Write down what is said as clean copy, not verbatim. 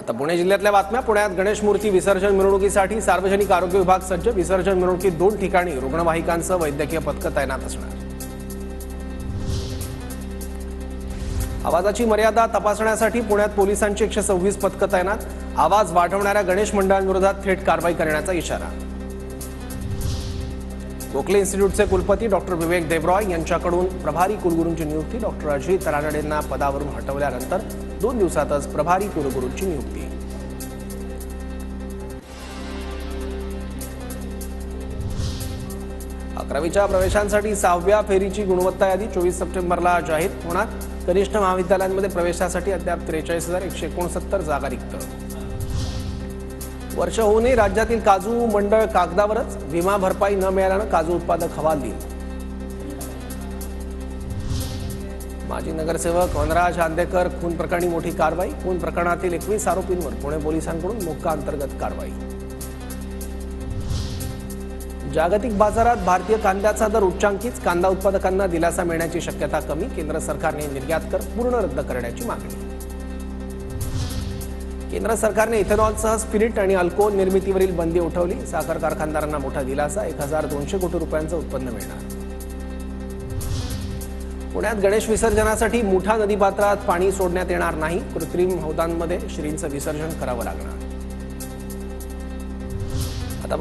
आता पुणे जिल्ह्यातल्या बातम्या। पुण्यात गणेश मूर्ती विसर्जन मिरवणुकीसाठी सार्वजनिक आरोग्य विभाग सज्ज। विसर्जन मिरवणुकीत 2 ठिकाणी रुग्णवाहिकांसह वैद्यकीय पथकं तैनात असणार। आवाजाची मर्यादा तपासण्यासाठी पुण्यात पोलिसांची 126 पथकं तैनात। आवाज वाढवणाऱ्या गणेश मंडळांविरोधात थेट कारवाई करण्याचा इशारा। गोखले इन्स्टिट्यूटचे कुलपती डॉक्टर विवेक देवरॉय यांच्याकडून प्रभारी कुलगुरूंची नियुक्ती। डॉक्टर अजित रानडेंना पदावरून हटवल्यानंतर 2 दिवसातच प्रभारी कुलगुरूंची नियुक्ती। अकरावीच्या प्रवेशांसाठी 6व्या फेरीची गुणवत्ता यादी 24 सप्टेंबरला जाहीर होणार। कनिष्ठ महाविद्यालयांमध्ये प्रवेशासाठी अद्याप 43,169 जागा रिक्त। वर्ष होऊनही राज्यातील काजू मंडळ कागदावरच। विमा भरपाई न मिळाल्यानं काजू उत्पादक हवालदिल। माजी नगरसेवक वनराज आंदेकर खून प्रकरणी मोठी कारवाई। खून प्रकरणातील 21 आरोपींवर पुणे पोलिसांकडून मोक्का अंतर्गत कारवाई। जागतिक बाजारात भारतीय कांद्याचा दर उच्चांकीच। कांदा उत्पादकांना दिलासा मिळण्याची शक्यता कमी। केंद्र सरकारने निर्यात कर पूर्ण रद्द करण्याची मागणी। केंद्र सरकारने इथेनॉलसह स्पिरिट आणि अल्कोहोल निर्मितीवरील बंदी उठवली। साखर कारखानदारांना मोठा दिलासा। 1200 कोटी रुपयांचं उत्पन्न मिळणार। पुण्यात गणेश विसर्जनासाठी मुठा नदीपात्रात पाणी सोडण्यात येणार नाही। कृत्रिम हौदांमध्ये श्रींचं विसर्जन करावं लागणार। आता